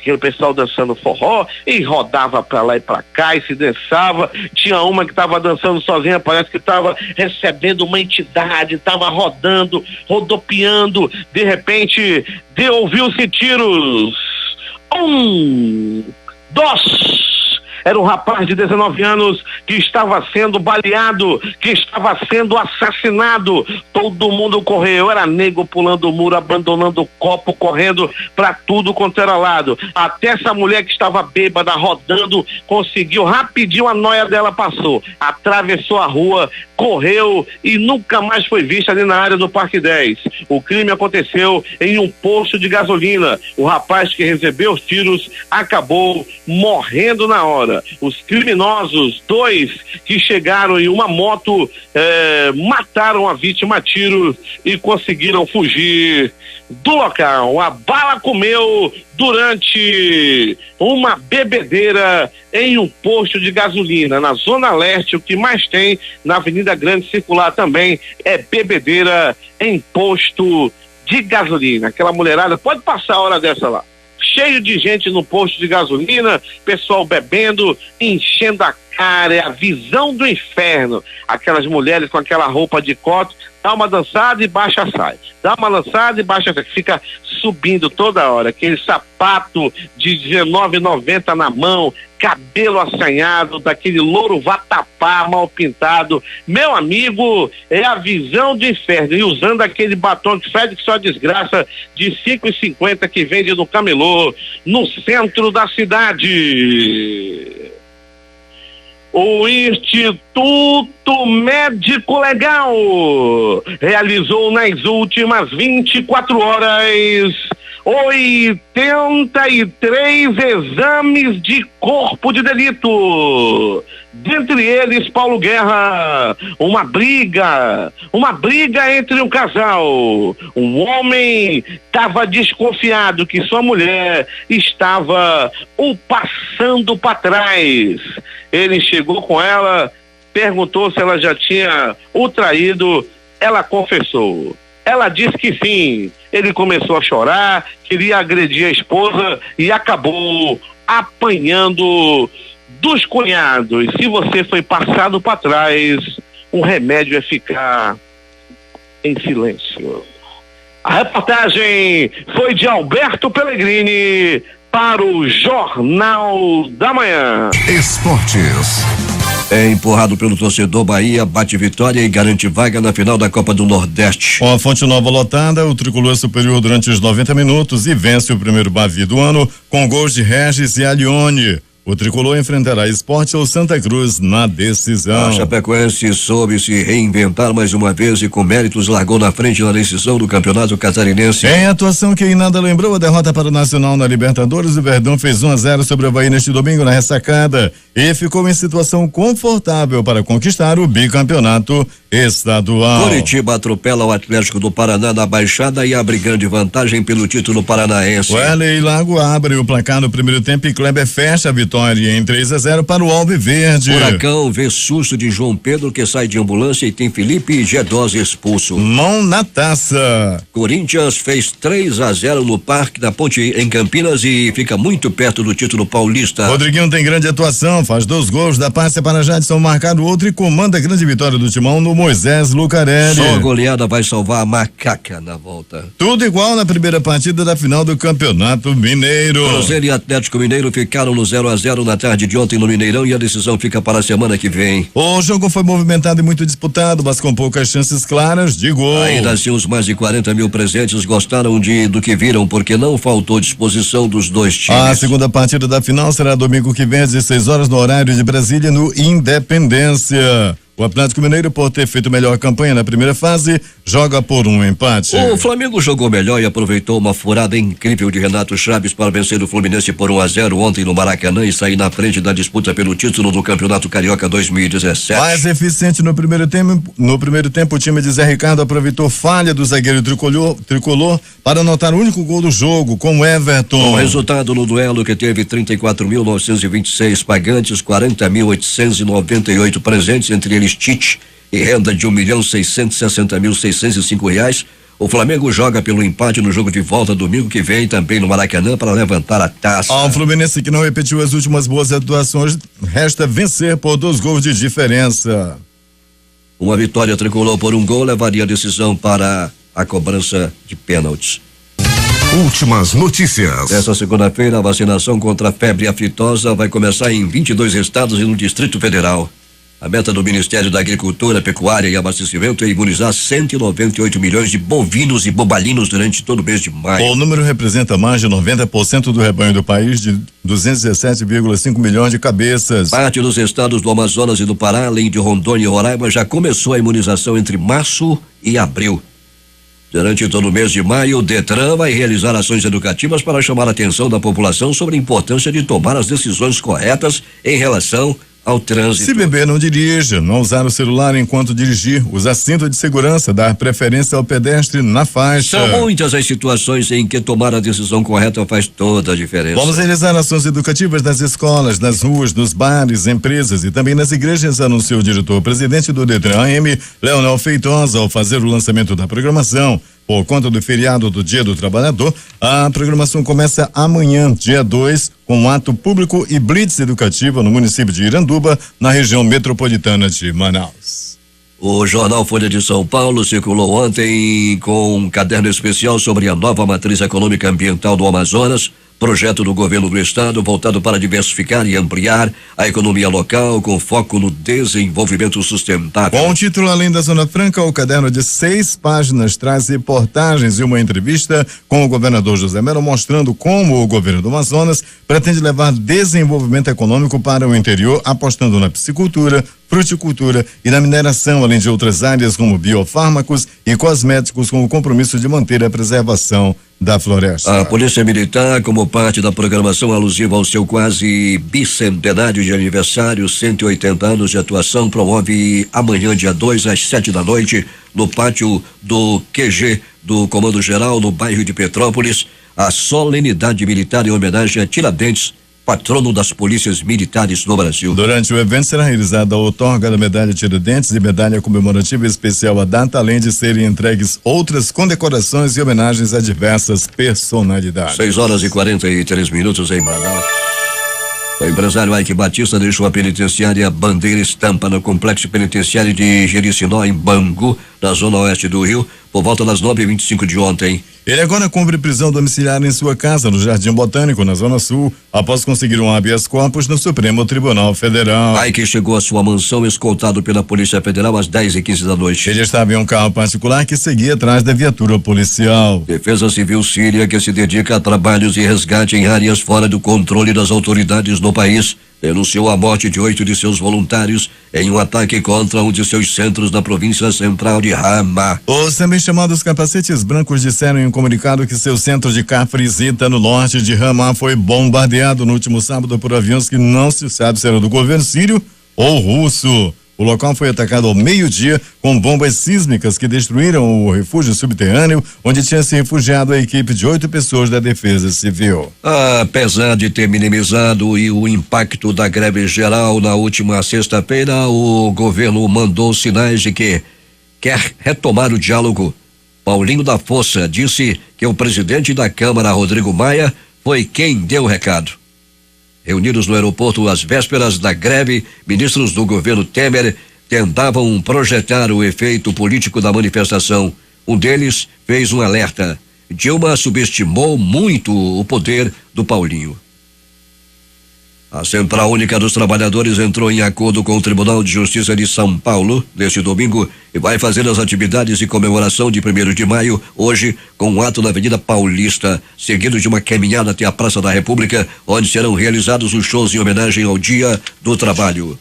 o pessoal dançando forró, e rodava pra lá e pra cá e se dançava. Tinha uma que estava dançando sozinha, parece que estava recebendo uma entidade, estava rodando, rodopiando. De repente ouviu-se tiros. 1, 2. Era um rapaz de 19 anos que estava sendo baleado, que estava sendo assassinado. Todo mundo correu, era nego pulando o muro, abandonando o copo, correndo para tudo quanto era lado. Até essa mulher que estava bêbada, rodando, conseguiu rapidinho, a noia dela passou, atravessou a rua, correu e nunca mais foi vista ali na área do Parque 10. O crime aconteceu em um posto de gasolina. O rapaz que recebeu os tiros acabou morrendo na hora. Os criminosos, 2 que chegaram em uma moto, mataram a vítima a tiros e conseguiram fugir do local. A bala comeu durante uma bebedeira em um posto de gasolina na Zona Leste. O que mais tem na Avenida Grande Circular também é bebedeira em posto de gasolina. Aquela mulherada pode passar a hora dessa lá, cheio de gente no posto de gasolina, pessoal bebendo, enchendo a cara. É a visão do inferno. Aquelas mulheres com aquela roupa de cote, dá uma dançada e baixa sai, dá uma lançada e baixa sai, fica subindo toda hora, aquele sapato de R$19,90 na mão, cabelo assanhado, daquele louro vatapá mal pintado. Meu amigo, é a visão do inferno. E usando aquele batom que fede que só desgraça, de R$5,50 que vende no camelô, no centro da cidade. O Instituto Médico Legal realizou nas últimas 24 horas 83 exames de corpo de delito. Dentre eles, Paulo Guerra, uma briga entre um casal. Um homem estava desconfiado que sua mulher estava o passando para trás. Ele chegou com ela, perguntou se ela já tinha o traído. Ela confessou. Ela disse que sim. Ele começou a chorar, queria agredir a esposa e acabou apanhando dos cunhados. Se você foi passado para trás, o remédio é ficar em silêncio. A reportagem foi de Alberto Pellegrini para o Jornal da Manhã. Esportes. É empurrado pelo torcedor, Bahia bate vitória e garante vaga na final da Copa do Nordeste. Com a Fonte Nova lotada, o tricolor superior durante os 90 minutos e vence o primeiro Bavi do ano com gols de Regis e Alione. O tricolor enfrentará Sport ou Santa Cruz na decisão. A Chapecoense soube se reinventar mais uma vez e com méritos largou na frente na decisão do Campeonato Catarinense. Em atuação que nada lembrou a derrota para o Nacional na Libertadores, o Verdão fez 1-0 sobre o Avaí neste domingo na ressacada e ficou em situação confortável para conquistar o bicampeonato estadual. Coritiba atropela o Atlético do Paraná na Baixada e abre grande vantagem pelo título paranaense. O L.A. Lago abre o placar no primeiro tempo e Kleber fecha a vitória em 3-0 para o Alviverde. Furacão vê susto de João Pedro que sai de ambulância e tem Felipe e G12 expulso. Mão na taça. Corinthians fez 3-0 no Parque da Ponte em Campinas e fica muito perto do título paulista. Rodriguinho tem grande atuação, faz 2 gols da Pársia para Jadson marcar o outro e comanda a grande vitória do Timão no Moisés Lucarelli. Só a goleada vai salvar a macaca na volta. Tudo igual na primeira partida da final do Campeonato Mineiro. Cruzeiro e Atlético Mineiro ficaram no 0-0 na tarde de ontem no Mineirão e a decisão fica para a semana que vem. O jogo foi movimentado e muito disputado, mas com poucas chances claras de gol. Ainda assim, os mais de 40 mil presentes gostaram do que viram, porque não faltou disposição dos dois times. A segunda partida da final será domingo que vem às 16 horas no horário de Brasília, no Independência. O Atlético Mineiro, por ter feito melhor campanha na primeira fase, joga por um empate. O Flamengo jogou melhor e aproveitou uma furada incrível de Renato Chaves para vencer o Fluminense por 1-0 ontem no Maracanã e sair na frente da disputa pelo título do Campeonato Carioca 2017. Mais eficiente no primeiro tempo, o time de Zé Ricardo aproveitou falha do zagueiro tricolor para anotar o único gol do jogo com Everton. O resultado no duelo, que teve 34.926 pagantes, 40.898 presentes, entre eles Tite e renda de R$1.660.605. O Flamengo joga pelo empate no jogo de volta domingo que vem, também no Maracanã, para levantar a taça. Ao Fluminense, que não repetiu as últimas boas atuações, resta vencer por 2 gols de diferença. Uma vitória tricolor por 1 gol levaria a decisão para a cobrança de pênaltis. Últimas notícias. Nesta segunda-feira, a vacinação contra a febre aftosa vai começar em 22 estados e no Distrito Federal. A meta do Ministério da Agricultura, Pecuária e Abastecimento é imunizar 198 milhões de bovinos e bobalinos durante todo o mês de maio. O número representa mais de 90% do rebanho do país, de 217,5 milhões de cabeças. Parte dos estados do Amazonas e do Pará, além de Rondônia e Roraima, já começou a imunização entre março e abril. Durante todo o mês de maio, o Detran vai realizar ações educativas para chamar a atenção da população sobre a importância de tomar as decisões corretas em relação ao trânsito. Se beber, não dirija, não usar o celular enquanto dirigir, usar cinto de segurança, dar preferência ao pedestre na faixa. São muitas as situações em que tomar a decisão correta faz toda a diferença. Vamos realizar ações educativas nas escolas, nas ruas, nos bares, empresas e também nas igrejas, anunciou o diretor-presidente do Detran, AM, Leonel Feitosa, ao fazer o lançamento da programação. Por conta do feriado do Dia do Trabalhador, a programação começa amanhã, dia 2, com um ato público e blitz educativa no município de Iranduba, na região metropolitana de Manaus. O jornal Folha de São Paulo circulou ontem com um caderno especial sobre a nova matriz econômica ambiental do Amazonas, projeto do governo do estado voltado para diversificar e ampliar a economia local com foco no desenvolvimento sustentável. Com o título Além da Zona Franca, o caderno de 6 páginas traz reportagens e uma entrevista com o governador José Melo, mostrando como o governo do Amazonas pretende levar desenvolvimento econômico para o interior, apostando na piscicultura, fruticultura e na mineração, além de outras áreas como biofármacos e cosméticos, com o compromisso de manter a preservação da floresta. A Polícia Militar, como parte da programação alusiva ao seu quase bicentenário de aniversário, 180 anos de atuação, promove amanhã, dia 2, às 7 da noite, no pátio do QG do Comando Geral, no bairro de Petrópolis, a solenidade militar em homenagem a Tiradentes, patrono das polícias militares no Brasil. Durante o evento será realizada a outorga da medalha Tiradentes e medalha comemorativa especial à data, além de serem entregues outras condecorações e homenagens a diversas personalidades. 6h43 em Manaus. O empresário Ike Batista deixou a penitenciária Bandeira Estampa no complexo penitenciário de Jericinó, em Bangu, na zona oeste do Rio, por volta das 9h25 de ontem. Ele agora cumpre prisão domiciliar em sua casa, no Jardim Botânico, na Zona Sul, após conseguir um habeas corpus no Supremo Tribunal Federal. Aike chegou à sua mansão escoltado pela Polícia Federal às 10h15 da noite. Ele estava em um carro particular que seguia atrás da viatura policial. Defesa Civil Síria, que se dedica a trabalhos de resgate em áreas fora do controle das autoridades no país, denunciou a morte de 8 de seus voluntários em um ataque contra um de seus centros na província central de Hama. Os também chamados capacetes brancos disseram em um comunicado que seu centro de Cafrizita, no norte de Hama, foi bombardeado no último sábado por aviões que não se sabe se eram do governo sírio ou russo. O local foi atacado ao meio-dia com bombas sísmicas que destruíram o refúgio subterrâneo, onde tinha se refugiado a equipe de 8 pessoas da Defesa Civil. Apesar de ter minimizado o impacto da greve geral na última sexta-feira, o governo mandou sinais de que quer retomar o diálogo. Paulinho da Força disse que o presidente da Câmara, Rodrigo Maia, foi quem deu o recado. Reunidos no aeroporto às vésperas da greve, ministros do governo Temer tentavam projetar o efeito político da manifestação. Um deles fez um alerta. Dilma subestimou muito o poder do Paulinho. A Central Única dos Trabalhadores entrou em acordo com o Tribunal de Justiça de São Paulo neste domingo e vai fazer as atividades de comemoração de 1º de maio, hoje, com um ato na Avenida Paulista, seguido de uma caminhada até a Praça da República, onde serão realizados os shows em homenagem ao Dia do Trabalho.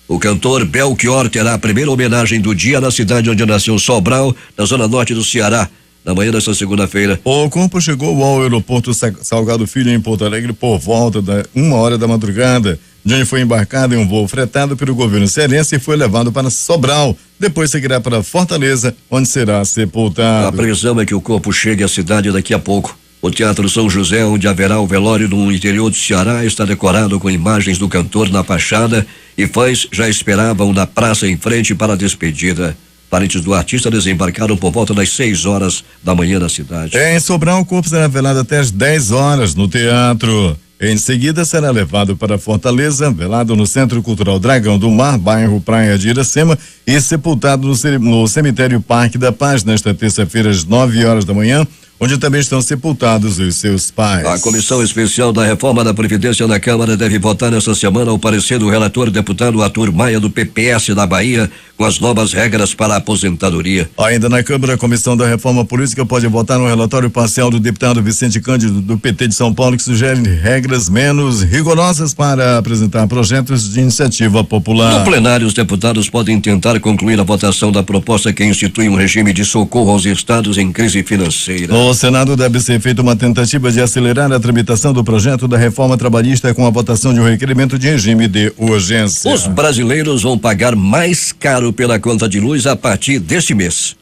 O cantor Belchior terá a primeira homenagem do dia na cidade onde nasceu Sobral, na zona norte do Ceará, na manhã desta segunda-feira. O corpo chegou ao aeroporto Salgado Filho, em Porto Alegre, por volta da 1h da madrugada, de onde foi embarcado em um voo fretado pelo governo cearense e foi levado para Sobral. Depois seguirá para Fortaleza, onde será sepultado. A previsão é que o corpo chegue à cidade daqui a pouco. O Teatro São José, onde haverá o velório no interior do Ceará, está decorado com imagens do cantor na fachada e fãs já esperavam na praça em frente para a despedida. Parentes do artista desembarcaram por volta das 6h da manhã na cidade. Em Sobral, o corpo será velado até às 10h no teatro. Em seguida, será levado para Fortaleza, velado no Centro Cultural Dragão do Mar, bairro Praia de Iracema, e sepultado no Cemitério Parque da Paz, nesta terça-feira, às 9h da manhã, onde também estão sepultados os seus pais. A Comissão Especial da Reforma da Previdência na Câmara deve votar nesta semana o parecer do relator deputado Arthur Maia, do PPS da Bahia, com as novas regras para a aposentadoria. Ainda na Câmara, a Comissão da Reforma Política pode votar no relatório parcial do deputado Vicente Cândido, do PT de São Paulo, que sugere regras menos rigorosas para apresentar projetos de iniciativa popular. No plenário, os deputados podem tentar concluir a votação da proposta que institui um regime de socorro aos estados em crise financeira. No Senado deve ser feita uma tentativa de acelerar a tramitação do projeto da reforma trabalhista com a votação de um requerimento de regime de urgência. Os brasileiros vão pagar mais caro pela conta de luz a partir deste mês.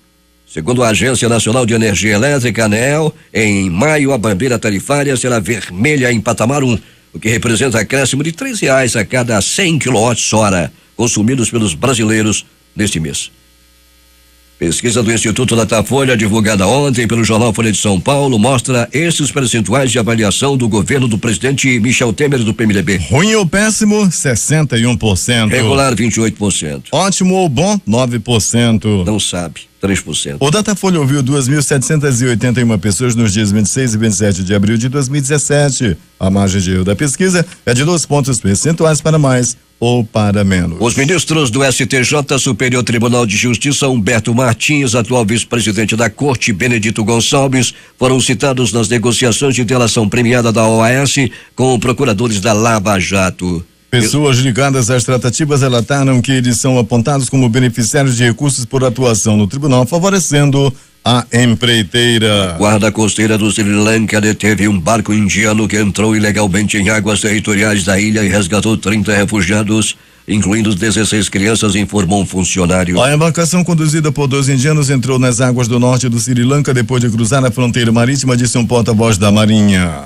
Segundo a Agência Nacional de Energia Elétrica, ANEEL, em maio a bandeira tarifária será vermelha em patamar 1, o que representa acréscimo de R$3 a cada 100 kWh consumidos pelos brasileiros neste mês. Pesquisa do Instituto Datafolha, divulgada ontem pelo jornal Folha de São Paulo, mostra esses percentuais de avaliação do governo do presidente Michel Temer, do PMDB. Ruim ou péssimo, 61%. Regular, 28%. Ótimo ou bom, 9%. Não sabe, 3%. O Datafolha ouviu 2.781 pessoas nos dias 26 e 27 de abril de 2017. A margem de erro da pesquisa é de 2 pontos percentuais para mais ou para menos. Os ministros do STJ, Superior Tribunal de Justiça, Humberto Martins, atual vice-presidente da Corte, Benedito Gonçalves, foram citados nas negociações de delação premiada da OAS com procuradores da Lava Jato. Pessoas ligadas às tratativas relataram que eles são apontados como beneficiários de recursos por atuação no tribunal, favorecendo a empreiteira. Guarda costeira do Sri Lanka deteve um barco indiano que entrou ilegalmente em águas territoriais da ilha e resgatou 30 refugiados, incluindo 16 crianças, informou um funcionário. A embarcação, conduzida por 2 indianos, entrou nas águas do norte do Sri Lanka depois de cruzar a fronteira marítima, disse um porta-voz da Marinha.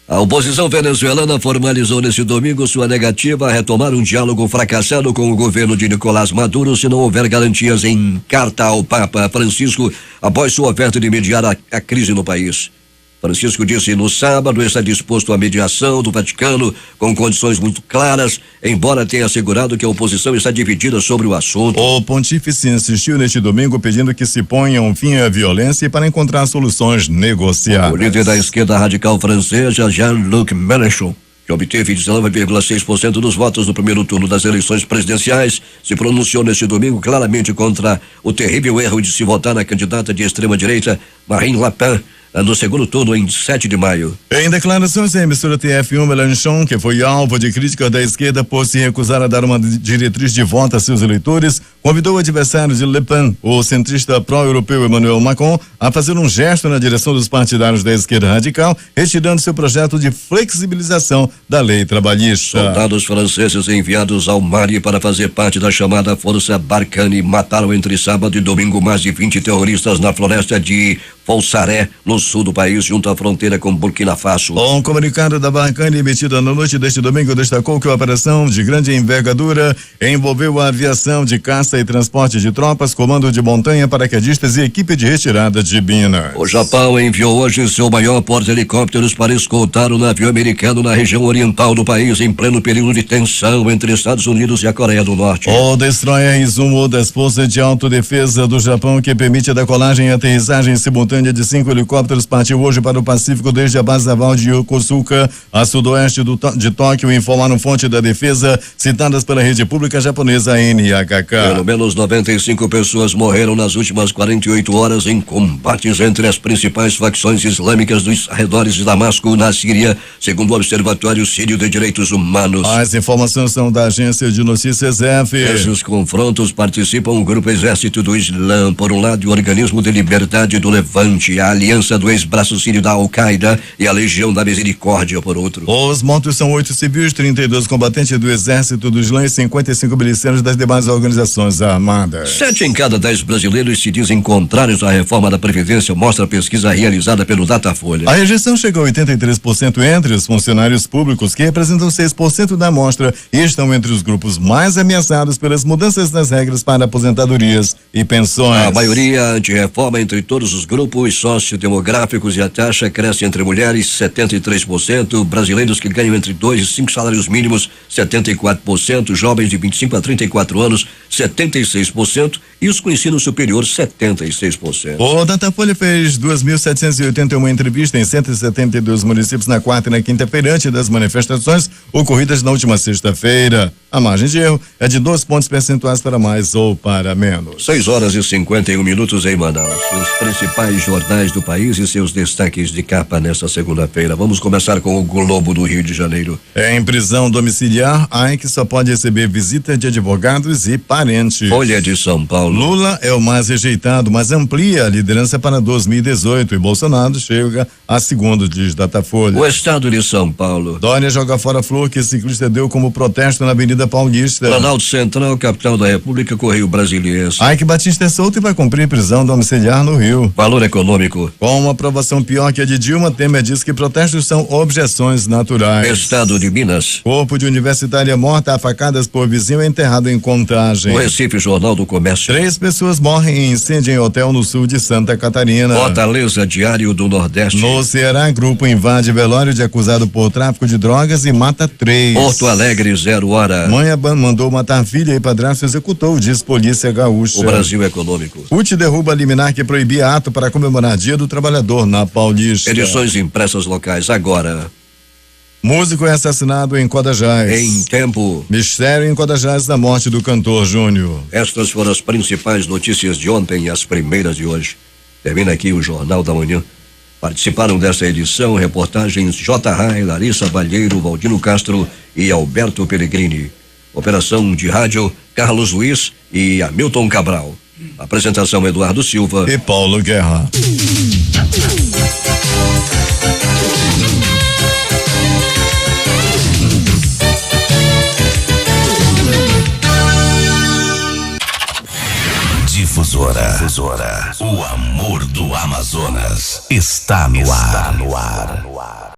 A oposição venezuelana formalizou neste domingo sua negativa a retomar um diálogo fracassado com o governo de Nicolás Maduro se não houver garantias em carta ao Papa Francisco após sua oferta de mediar a crise no país. Francisco disse no sábado está disposto à mediação do Vaticano com condições muito claras, embora tenha assegurado que a oposição está dividida sobre o assunto. O pontífice insistiu neste domingo pedindo que se ponha um fim à violência e para encontrar soluções negociadas. O líder da esquerda radical francesa, Jean-Luc Mélenchon, que obteve 19,6% dos votos no primeiro turno das eleições presidenciais, se pronunciou neste domingo claramente contra o terrível erro de se votar na candidata de extrema-direita, Marine Le Pen, no segundo turno em 7 de maio. Em declarações à emissora TF1, Mélenchon, que foi alvo de crítica da esquerda por se recusar a dar uma diretriz de voto a seus eleitores, convidou o adversário de Le Pen, o centrista pró-europeu Emmanuel Macron, a fazer um gesto na direção dos partidários da esquerda radical, retirando seu projeto de flexibilização da lei trabalhista. Soldados franceses enviados ao Mali para fazer parte da chamada Força Barkhane mataram entre sábado e domingo mais de 20 terroristas na floresta de Folsaré, no sul do país, junto à fronteira com Burkina Faso. Um comunicado da Barkhane emitido na noite deste domingo destacou que a operação de grande envergadura envolveu a aviação de caça e transporte de tropas, comando de montanha, paraquedistas e equipe de retirada de minas. O Japão enviou hoje seu maior porta-helicópteros para escoltar o navio americano na região oriental do país, em pleno período de tensão entre Estados Unidos e a Coreia do Norte. O destroyer Izumo das Forças de Autodefesa do Japão, que permite a decolagem e aterrissagem simultânea de 5 helicópteros, partiu hoje para o Pacífico desde a base naval de Yokosuka, a sudoeste de Tóquio, informaram fonte da defesa citadas pela rede pública japonesa NHK. Pelo menos 95 pessoas morreram nas últimas 48 horas em combates entre as principais facções islâmicas dos arredores de Damasco, na Síria, segundo o Observatório Sírio de Direitos Humanos. As informações são da agência de notícias F. Nesses confrontos participam o Grupo Exército do Islã, por um lado, e o Organismo de Liberdade do Levante, a Aliança do Ex-Braço Sírio da Al-Qaeda e a Legião da Misericórdia, por outro. Os mortos são 8 civis, 32 combatentes do Exército do Islã e 55 milicianos das demais organizações armadas. 7 em cada 10 brasileiros se dizem contrários à reforma da Previdência, mostra a pesquisa realizada pelo Datafolha. A rejeição chega a 83% entre os funcionários públicos, que representam 6% da amostra e estão entre os grupos mais ameaçados pelas mudanças nas regras para aposentadorias e pensões. A maioria anti-reforma entre todos os grupos sociodemográficos, e a taxa cresce entre mulheres 73%, brasileiros que ganham entre 2 e 5 salários mínimos 74%, jovens de 25 a 34 anos 76% e os com ensino superior 76%. O Datafolha fez 2.781 entrevistas em 172 municípios na quarta e na quinta-feira, antes das manifestações ocorridas na última sexta-feira. A margem de erro é de 2 pontos percentuais para mais ou para menos. 6h51 em Manaus. Os principais jornais do país e seus destaques de capa nesta segunda-feira. Vamos começar com o Globo do Rio de Janeiro. Em prisão domiciliar, AIC só pode receber visita de advogados e parentes. Folha de São Paulo. Lula é o mais rejeitado, mas amplia a liderança para 2018 e Bolsonaro chega a segundo, diz Datafolha. O Estado de São Paulo. Dória joga fora flor que ciclista deu como protesto na Avenida Paulista. Planalto Central, capital da República, Correio Brasiliense. AIC Batista é solto e vai cumprir prisão domiciliar no Rio. Valor econômico. Com uma aprovação pior que a de Dilma, Temer diz que protestos são objeções naturais. Estado de Minas. Corpo de universitária morta a facadas por vizinho é enterrado em Contagem. O Recife, Jornal do Comércio. 3 pessoas morrem em incêndio em hotel no sul de Santa Catarina. Fortaleza, Diário do Nordeste. No Ceará, grupo invade velório de acusado por tráfico de drogas e mata 3. Porto Alegre, 0 hora. Mãe mandou matar filha e padrasto executou, diz Polícia Gaúcha. O Brasil Econômico. UT derruba liminar que proibia ato para comemorar Dia do Trabalhador na Paulista. Edições impressas locais agora. Músico é assassinado em Codajás. Em Tempo. Mistério em Codajás da morte do cantor Júnior. Estas foram as principais notícias de ontem e as primeiras de hoje. Termina aqui o Jornal da Manhã. Participaram dessa edição reportagens J. Rai, Larissa Valheiro, Valdino Castro e Alberto Pellegrini. Operação de rádio Carlos Luiz e Hamilton Cabral. Apresentação Eduardo Silva e Paulo Guerra. Difusora. O amor do Amazonas está no ar.